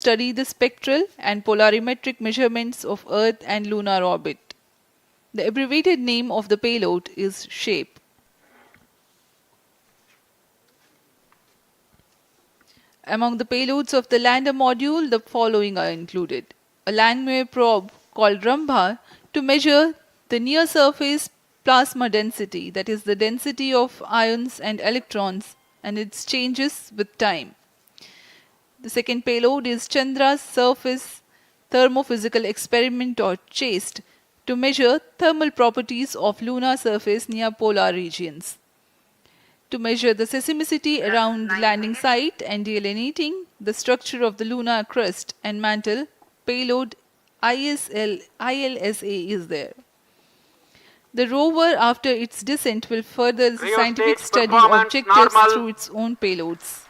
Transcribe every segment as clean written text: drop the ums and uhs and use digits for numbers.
study the spectral and polarimetric measurements of Earth and lunar orbit. The abbreviated name of the payload is SHAPE. Among the payloads of the lander module, the following are included. A landwehr probe called Rambha to measure the near-surface plasma density, that is the density of ions and electrons, and its changes with time. The second payload is Chandra's Surface Thermophysical Experiment or CHASTE to measure thermal properties of lunar surface near polar regions. To measure the seismicity around the landing site and delineating the structure of the lunar crust and mantle, payload ILSA is there. The rover, after its descent, will further the scientific study objectives through its own payloads.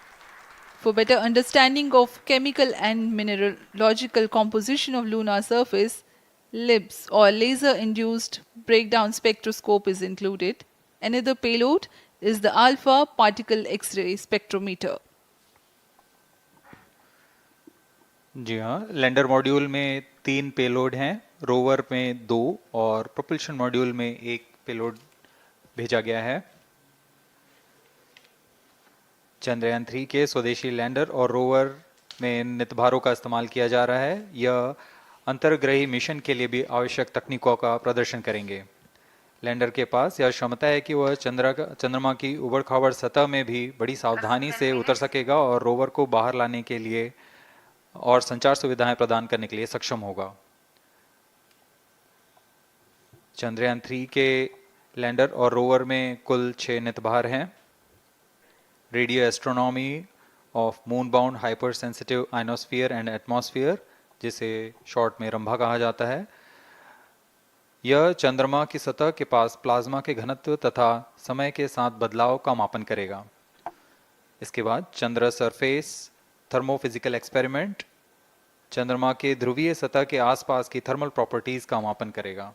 For better understanding of chemical and mineralogical composition of lunar surface, LIBS or laser-induced breakdown spectroscope is included. Another payload is the alpha particle X-ray spectrometer. जी हाँ, lander module में 3 payload हैं, rover में 2 और propulsion module में 1 payload भेजा गया है। चंद्रयान 3 के स्वदेशी लैंडर और रोवर में नितभारों का इस्तेमाल किया जा रहा है। यह अंतर्ग्रही मिशन के लिए भी आवश्यक तकनीकों का प्रदर्शन करेंगे। लैंडर के पास यह क्षमता है कि वह चंद्रमा की उबड़-खाबड़ सतह में भी बड़ी सावधानी से उतर सकेगा और रोवर को बाहर लाने के लिए और संचार सुविधाएं प्रदान करने के लिए सक्षम होगा। चंद्रयान 3 के लैंडर और रोवर में कुल 6 नितभार हैं। Radio astronomy of moon bound hyper sensitive ionosphere and atmosphere, जिसे शॉर्ट में रंभा कहा जाता है, यह चंद्रमा की सतह के पास प्लाज्मा के घनत्व तथा समय के साथ बदलाव का मापन करेगा। इसके बाद चंद्र सरफेस थर्मोफिजिकल एक्सपेरिमेंट चंद्रमा के ध्रुवीय सतह के आसपास की थर्मल प्रॉपर्टीज का मापन करेगा।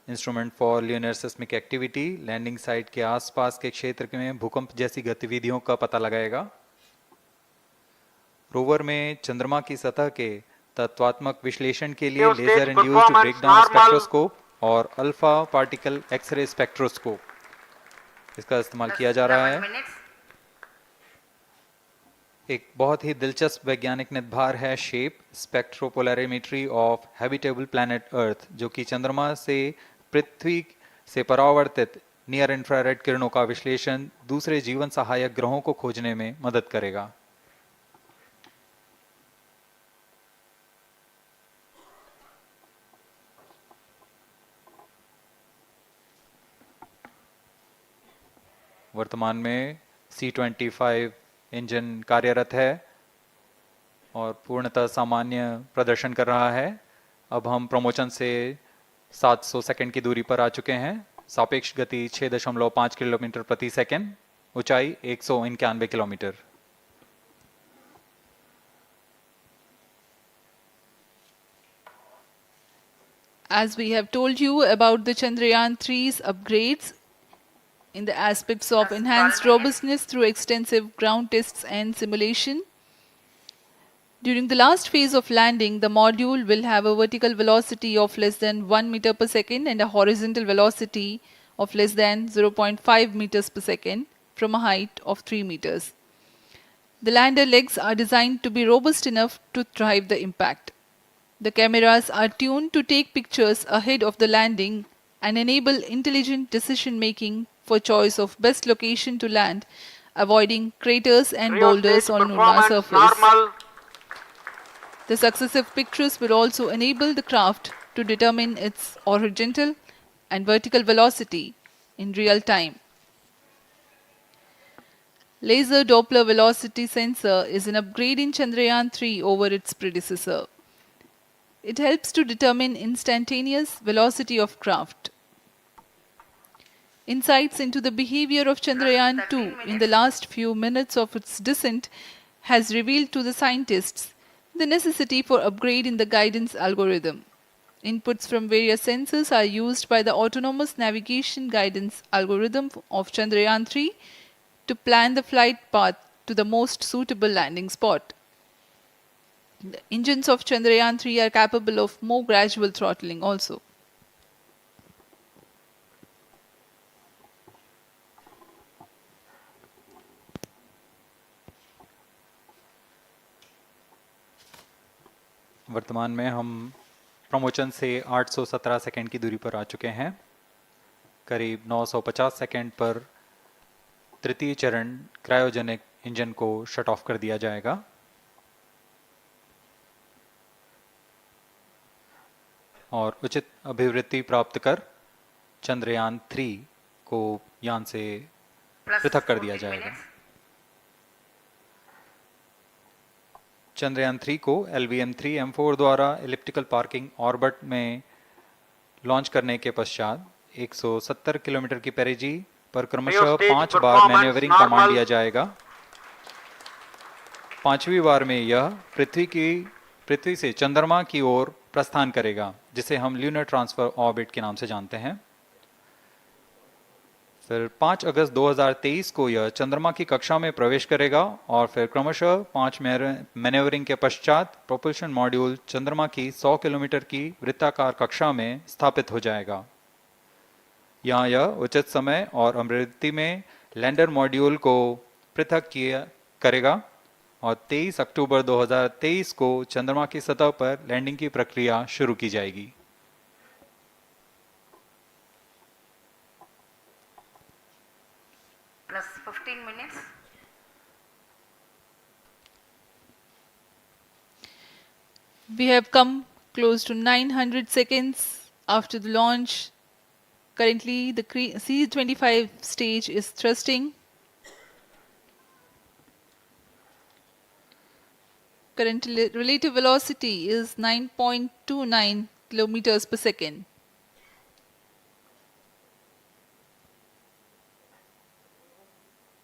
Instrument for lunar seismic activity landing site के आसपास के क्षेत्र में भूकंप जैसी गतिविधियों का पता लगाएगा। रोवर में चंद्रमा की सतह के तत्वात्मक विश्लेषण के लिए लेजर इंड्यूस्ड ब्रेकडाउन स्पेक्ट्रोस्कोप और अल्फा पार्टिकल एक्सरे स्पेक्ट्रोस्कोप इसका इस्तेमाल किया जा रहा है। एक बहुत ही दिलचस्प वैज्ञानिक नितभार है shape स्पेक्ट्रोपोलैरिमेट्री of habitable planet earth, जो कि चंद्रमा से पृथ्वी से परावर्तित नियर इंफ्रारेड किरणों का विश्लेषण दूसरे जीवन सहायक ग्रहों को खोजने में मदद करेगा। वर्तमान में C-25 इंजन कार्यरत है और पूर्णतः सामान्य प्रदर्शन कर रहा है। अब हम प्रमोशन से 700 सेकंड की दूरी पर आ चुके हैं। सापेक्ष गति 6.5 किलोमीटर प्रति सेकंड, ऊंचाई 191 kilometre. As we have told you about the Chandrayan 3's upgrades in the aspects of enhanced robustness through extensive ground tests and simulation, during the last phase of landing, the module will have a vertical velocity of less than 1 meter per second and a horizontal velocity of less than 0.5 meters per second from a height of 3 meters. The lander legs are designed to be robust enough to thrive the impact. The cameras are tuned to take pictures ahead of the landing and enable intelligent decision making for choice of best location to land, avoiding craters and boulders on lunar surface. The successive pictures will also enable the craft to determine its horizontal and vertical velocity in real time. Laser Doppler velocity sensor is an upgrade in Chandrayan 3 over its predecessor. It helps to determine instantaneous velocity of craft. Insights into the behavior of Chandrayan 2 in the last few minutes of its descent has revealed to the scientists the necessity for upgrade in the guidance algorithm. Inputs from various sensors are used by the autonomous navigation guidance algorithm of Chandrayan 3 to plan the flight path to the most suitable landing spot. The engines of Chandrayaan 3 are capable of more gradual throttling also. वर्तमान में हम promotion से 817 second की दूरी पर आ चुके हैं। करीब 950 सेकंड पर तृतीय चरण क्रायोजेनिक इंजन को शट ऑफ कर दिया जाएगा और उचित अभिवृद्धि प्राप्त कर चंद्रयान 3 को यान से पृथक कर दिया जाएगा। चंद्रयान 3 को LVM-3M4 द्वारा इलिप्टिकल पार्किंग ऑर्बिट में लॉन्च करने के पश्चात 170 किलोमीटर की पेरिजी पर क्रमशः 5 बार मैन्यूवरिंग कमांड दिया जाएगा। 5वीं बार में यह पृथ्वी से चंद्रमा की ओर प्रस्थान करेगा, जिसे हम ल्यूनर ट्रांसफर ऑर्बिट के नाम से जानते हैं। फिर 5 अगस्त 2023 को यह चंद्रमा की कक्षा में प्रवेश करेगा और फिर क्रमशः 5 मैन्यूवरिंग के पश्चात प्रोपल्शन मॉड्यूल चंद्रमा की 100 किलोमीटर की वृत्ताकार कक्षा में स्थापित हो जाएगा। यहाँ यह उचित समय और अभिवृद्धि में लैंडर मॉड्यूल को पृथक करेगा और 23 अक्टूबर 2023 को चंद्रमा की सतह पर लैंडिंग की प्रक्रिया शुरू की जाएगी। Plus 15 minutes. We have come close to 900 seconds after the launch. Currently, the C-25 stage is thrusting. Current relative velocity is 9.29 kilometers per second.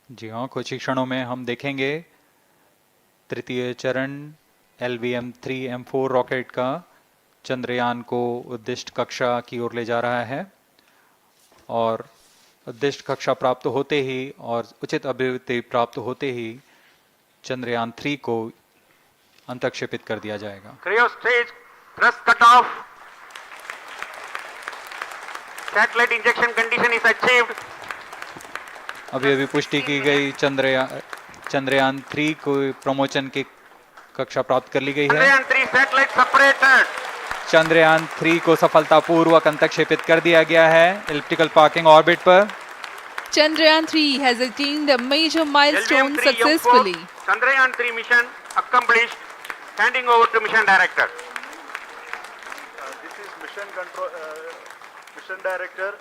जी हाँ, कुछ ही क्षणों में हम देखेंगे तृतीय चरण LVM-3M4 रॉकेट का चंद्रयान को उद्दिष्ट कक्षा की ओर ले जा रहा है और उद्दिष्ट कक्षा प्राप्त होते ही और उचित अभिवृद्धि प्राप्त होते ही चंद्रयान 3 को अंतक्षेपित कर दिया जाएगा। Cryo stage thrust cutoff. Satellite injection condition is achieved. अभी पुष्टि की गई चंद्रयान 3 को प्रमोशन की कक्षा प्राप्त कर ली गई है। Chandrayaan 3 satellite separated. चंद्रयान 3 को सफलतापूर्वक अंतक्षेपित कर दिया गया है इलिप्टिकल पार्किंग ऑर्बिट पर। Chandrayan 3 has attained a major milestone LVM-3M4 successfully. Chandrayaan 3 mission accomplished. Handing over to mission director. This is mission director.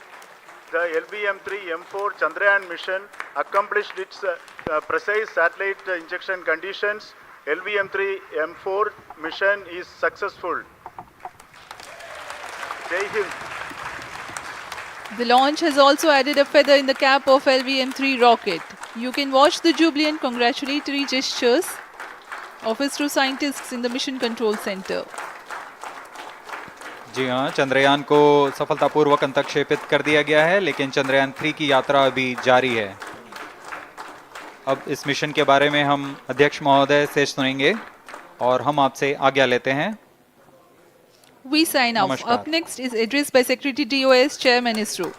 The LVM-3M4 Chandrayaan mission accomplished its precise satellite injection conditions. LVM-3M4 mission is successful. Jai Hind. The launch has also added a feather in the cap of LVM-3 rocket. You can watch the jubilant congratulatory gestures of ISRO scientists in the Mission Control Center. जी हाँ, चंद्रयान को सफलतापूर्वक अंतक्षेपित कर दिया गया है, लेकिन चंद्रयान 3 की यात्रा अभी जारी है। अब इस मिशन के बारे में हम अध्यक्ष महोदय से सुनेंगे और हम आपसे आज्ञा लेते हैं। We sign off. नमस्कार। Up next is address by Secretary DOS, Chairman ISRO.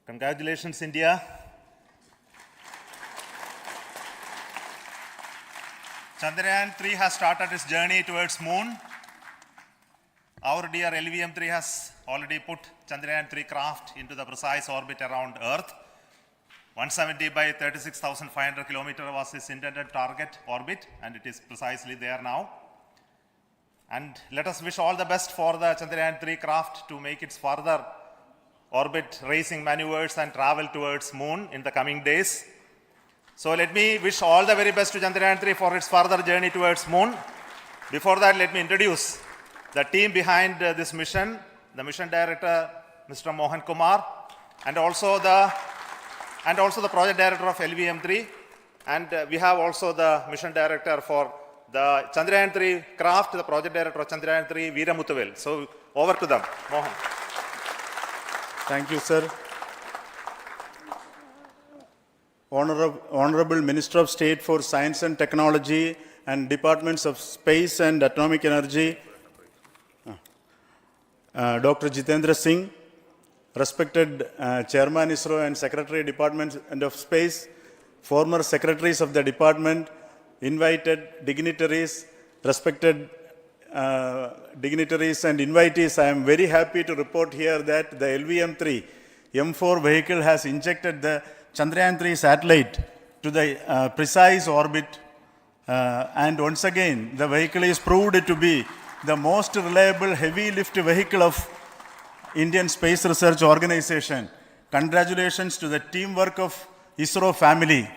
Congratulations, India. Chandrayaan 3 has started its journey towards moon. Our dear LVM-3 has already put Chandrayaan 3 craft into the precise orbit around Earth. 170 by 36,500 kilometer was its intended target orbit, and it is precisely there now. And let us wish all the best for the Chandrayan 3 craft to make its further orbit racing maneuvers and travel towards moon in the coming days. So let me wish all the very best to Chandrayan 3 for its further journey towards moon. Before that, let me introduce the team behind this mission, the mission director, Mr. Mohan Kumar, and also the project director of LVM3, and we have also the mission director for the Chandrayan 3 craft, the project director of Chandrayan 3, Veeramuthuvel. So over to them, Mohan. Thank you, sir. Honorable Minister of State for Science and Technology and Departments of Space and Atomic Energy, Dr. Jitendra Singh, respected Chairman ISRO and Secretary Department of Space, former secretaries of the department, invited dignitaries, respected dignitaries and invitees, I am very happy to report here that the LVM-3 M4 vehicle has injected the Chandrayan 3 satellite to the precise orbit, and once again the vehicle is proved to be the most reliable heavy lift vehicle of Indian Space Research Organization. Congratulations to the teamwork of ISRO family.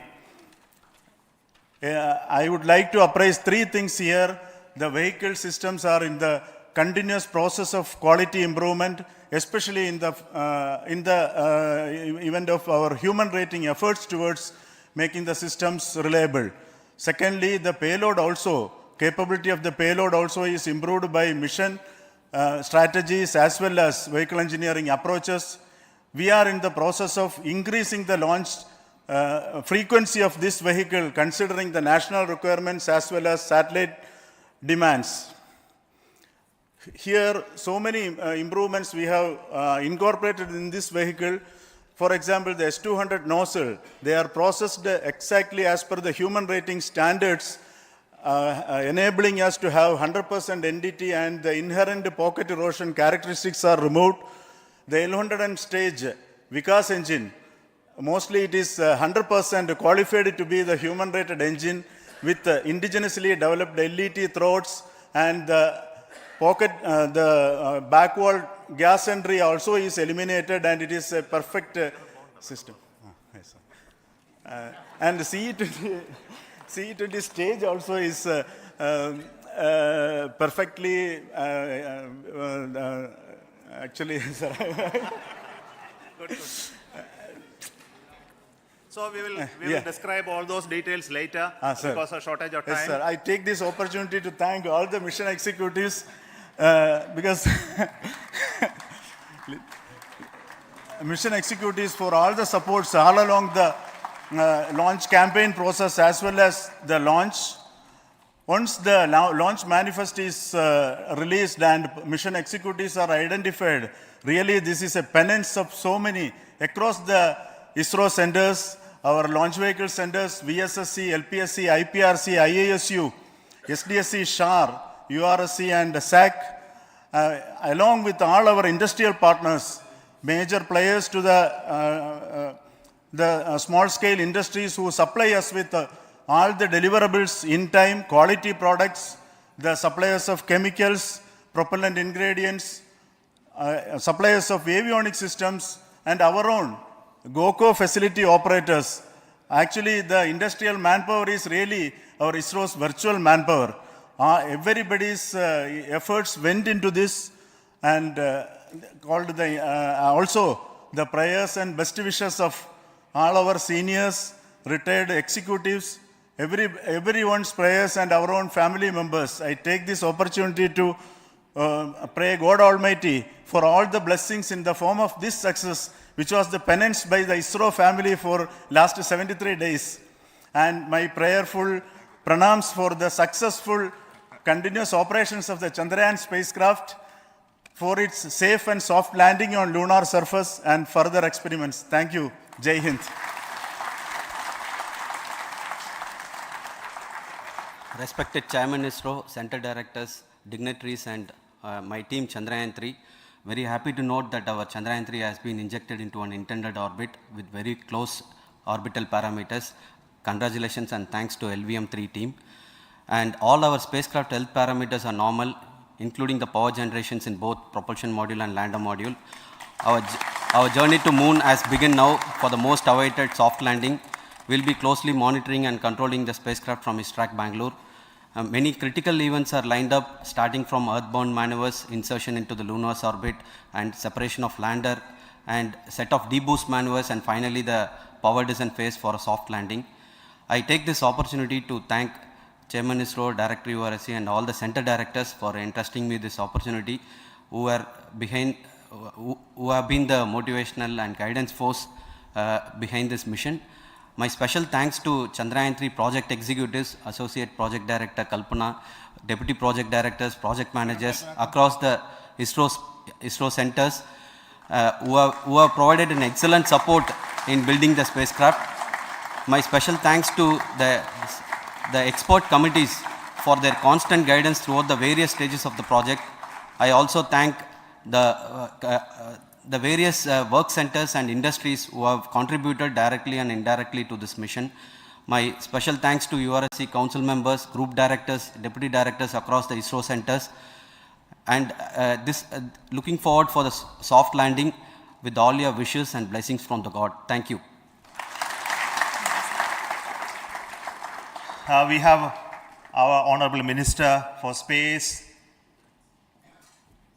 I would like to appraise three things here. The vehicle systems are in the continuous process of quality improvement, especially in the event of our human rating efforts towards making the systems reliable. Secondly, the payload also, capability of the payload also is improved by mission strategies as well as vehicle engineering approaches. We are in the process of increasing the launch frequency of this vehicle considering the national requirements as well as satellite demands. Here, so many improvements we have incorporated in this vehicle. For example, the S200 nozzle, they are processed exactly as per the human rating standards, enabling us to have 100% NDT, and the inherent pocket erosion characteristics are removed. The L100 stage Vikas engine, mostly it is 100% qualified to be the human rated engine with indigenously developed LET throats, and the pocket, back wall gas entry also is eliminated, and it is a perfect system. Yes, and CE20 stage also is perfectly, actually, sir. Good. So we will describe all those details later because of shortage of time. Yes, sir. I take this opportunity to thank all the mission executives because mission executives for all the supports all along the launch campaign process as well as the launch. Once the launch manifest is released and mission executives are identified, really this is a penance of so many across the ISRO centers, our launch vehicle centers, VSSC, LPSC, IPRC, IASU, SDSC, SHAR, URSC and SAC, along with all our industrial partners, major players to the small scale industries who supply us with all the deliverables in time, quality products, the suppliers of chemicals, propellant ingredients, suppliers of avionics systems, and our own GOCO facility operators. Actually, the industrial manpower is really our ISRO's virtual manpower. Everybody's efforts went into this, and called the also the prayers and best wishes of all our seniors, retired executives, everyone's prayers and our own family members. I take this opportunity to pray God Almighty for all the blessings in the form of this success, which was the penance by the ISRO family for last 73 days. And my prayerful pranams for the successful continuous operations of the Chandrayan spacecraft, for its safe and soft landing on lunar surface and further experiments. Thank you. Jai Hind. Respected Chairman ISRO, Center Directors, dignitaries and my team Chandrayan 3, very happy to note that our Chandrayan 3 has been injected into an intended orbit with very close orbital parameters. Congratulations and thanks to LVM3 team. And all our spacecraft health parameters are normal, including the power generations in both propulsion module and lander module. Our journey to moon has begun now for the most awaited soft landing. We'll be closely monitoring and controlling the spacecraft from ISRO Bangalore. Many critical events are lined up, starting from earthbound maneuvers, insertion into the lunar orbit, and separation of lander, and set of deboost maneuvers, and finally the power descent phase for a soft landing. I take this opportunity to thank Chairman ISRO, Director URSC, and all the center directors for entrusting me this opportunity, who have been the motivational and guidance force behind this mission. My special thanks to Chandrayan 3 project executives, Associate Project Director Kalpana, Deputy Project Directors, Project Managers across the ISRO centers who have provided an excellent support in building the spacecraft. My special thanks to the expert committees for their constant guidance throughout the various stages of the project. I also thank the various work centers and industries who have contributed directly and indirectly to this mission. My special thanks to URSC council members, group directors, deputy directors across the ISRO centers, and looking forward for the soft landing with all your wishes and blessings from the God. Thank you. We have our Honorable Minister for Space,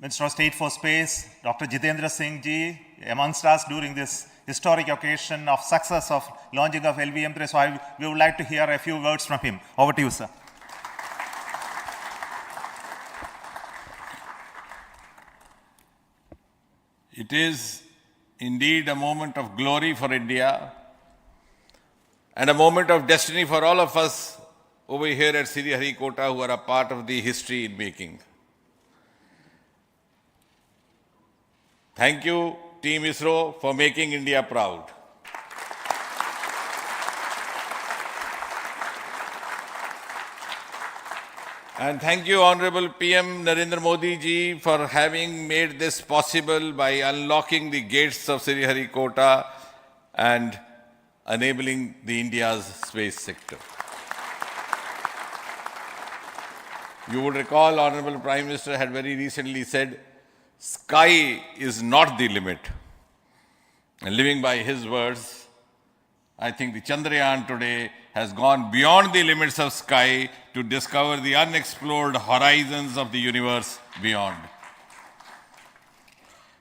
Minister of State for Space, Dr. Jitendra Singh ji, amongst us during this historic occasion of success of launching of LVM3. So we would like to hear a few words from him. Over to you, sir. It is indeed a moment of glory for India and a moment of destiny for all of us over here at Sriharikota who are a part of the history in making. Thank you, Team ISRO, for making India proud. And thank you, Honorable PM Narendra Modi ji, for having made this possible by unlocking the gates of Sriharikota and enabling the India's space sector. You would recall, Honorable Prime Minister had very recently said, sky is not the limit. And living by his words, I think the Chandrayan today has gone beyond the limits of sky to discover the unexplored horizons of the universe beyond.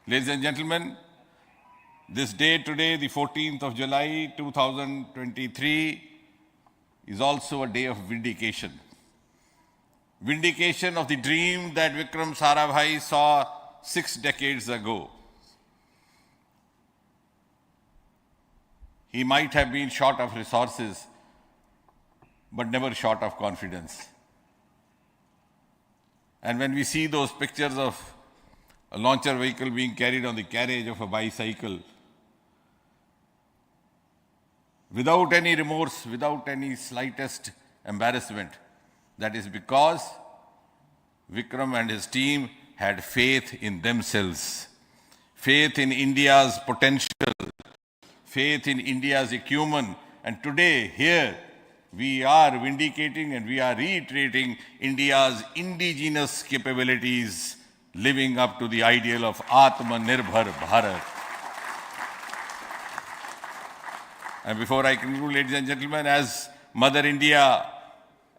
Ladies and gentlemen, this day today, the 14th of July 2023, is also a day of vindication. Vindication of the dream that Vikram Sarabhai saw 6 decades ago. He might have been short of resources, but never short of confidence. And when we see those pictures of a launcher vehicle being carried on the carriage of a bicycle, without any remorse, without any slightest embarrassment, that is because Vikram and his team had faith in themselves, faith in India's potential, faith in India's acumen. And today, here, we are vindicating and we are reiterating India's indigenous capabilities, living up to the ideal of Atmanirbhar Bharat. And before I conclude, ladies and gentlemen, as Mother India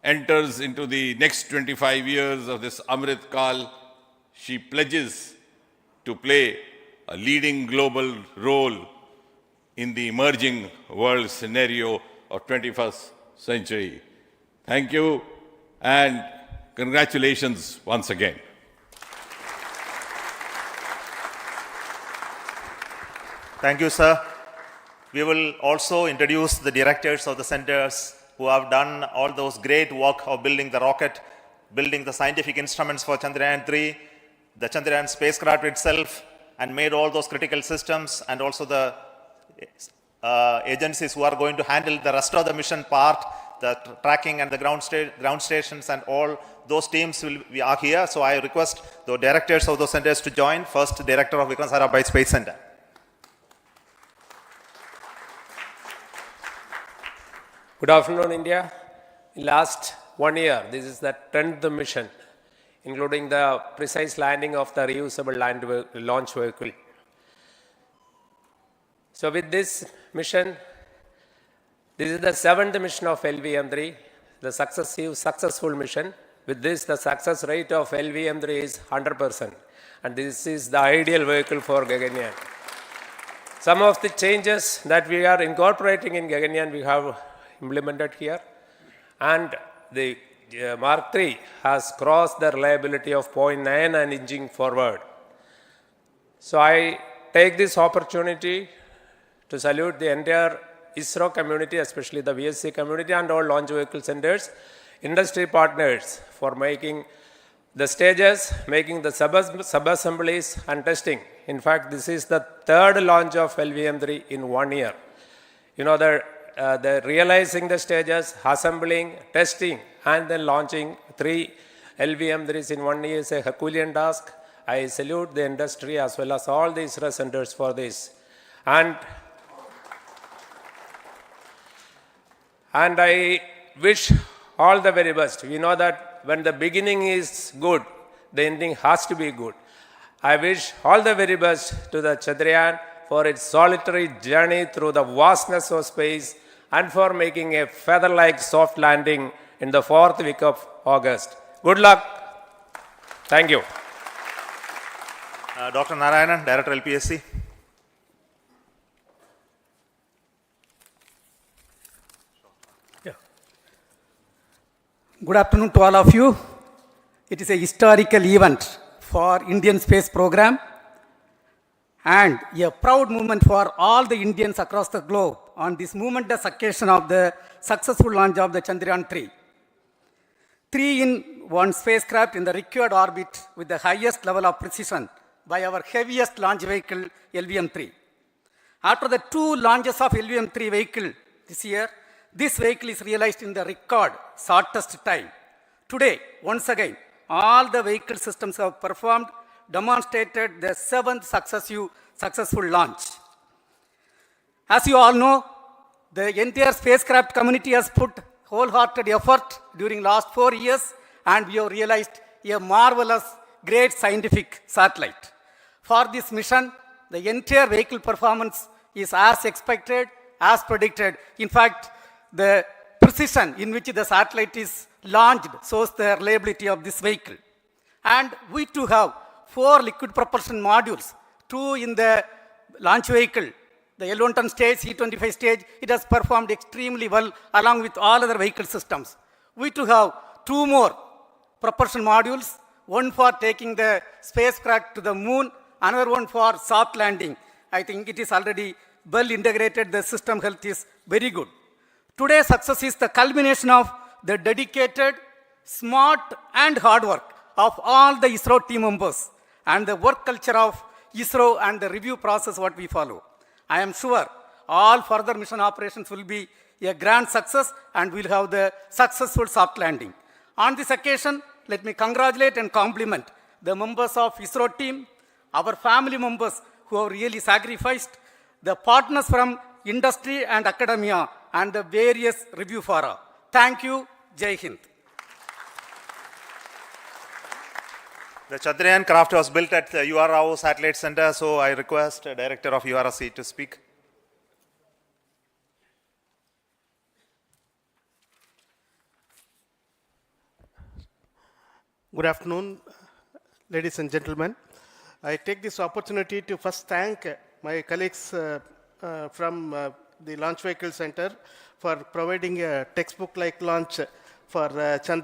enters into the next 25 years of this Amrit Kal, she pledges to play a leading global role in the emerging world scenario of 21st century. Thank you and congratulations once again. Thank you, sir. We will also introduce the directors of the centers who have done all those great work of building the rocket, building the scientific instruments for Chandrayan 3, the Chandrayan spacecraft itself, and made all those critical systems, and also the agencies who are going to handle the rest of the mission part, the tracking and the ground stations, and all those teams are here. So I request the directors of those centers to join. First, Director of Vikram Sarabhai Space Center. Good afternoon, India. In last 1 year, this is the 10th mission, including the precise landing of the reusable launch vehicle. So with this mission, this is the 7th mission of LVM-3, the successful mission. With this, the success rate of LVM-3 is 100%, and this is the ideal vehicle for Gaganyaan. Some of the changes that we are incorporating in Gaganyaan, we have implemented here, and the Mark III has crossed the reliability of 0.9 and inching forward. So I take this opportunity to salute the entire ISRO community, especially the VSC community and all launch vehicle centers, industry partners for making the stages, making the sub-assemblies and testing. In fact, this is the third launch of LVM-3 in 1 year. You know, the realizing the stages, assembling, testing, and then launching 3 LVM-3s in 1 year is a Herculean task. I salute the industry as well as all the ISRO centers for this. And I wish all the very best. We know that when the beginning is good, the ending has to be good. I wish all the very best to the Chandrayan for its solitary journey through the vastness of space and for making a feather-like soft landing in the 4th week of August. Good luck. Thank you. Dr. Narayanan, Director LPSC. Good afternoon to all of you. It is a historical event for Indian space program and a proud moment for all the Indians across the globe on this momentous occasion of the successful launch of the Chandrayan 3. 3-in-1 spacecraft in the required orbit with the highest level of precision by our heaviest launch vehicle LVM-3. After the 2 launches of LVM-3 vehicle this year, this vehicle is realized in the record shortest time. Today, once again, all the vehicle systems have performed, demonstrated the 7th successful launch. As you all know, the entire spacecraft community has put wholehearted effort during last 4 years, and we have realized a marvelous, great scientific satellite. For this mission, the entire vehicle performance is as expected, as predicted. In fact, the precision in which the satellite is launched shows the reliability of this vehicle. And we too have 4 liquid propulsion modules, 2 in the launch vehicle. The L110 stage, C25 stage, it has performed extremely well along with all other vehicle systems. We too have 2 more propulsion modules, one for taking the spacecraft to the moon, another one for soft landing. I think it is already well integrated, the system health is very good. Today's success is the culmination of the dedicated, smart and hard work of all the ISRO team members and the work culture of ISRO and the review process what we follow. I am sure all further mission operations will be a grand success and we'll have the successful soft landing. On this occasion, let me congratulate and compliment the members of ISRO team, our family members who have really sacrificed, the partners from industry and academia, and the various review fora. Thank you. Jai Hind. The Chandrayan craft was built at the URO Satellite Center, so I request the Director of URC to speak. Good afternoon, ladies and gentlemen. I take this opportunity to first thank my colleagues from the Launch Vehicle Center for providing a textbook-like launch for Chandrayan.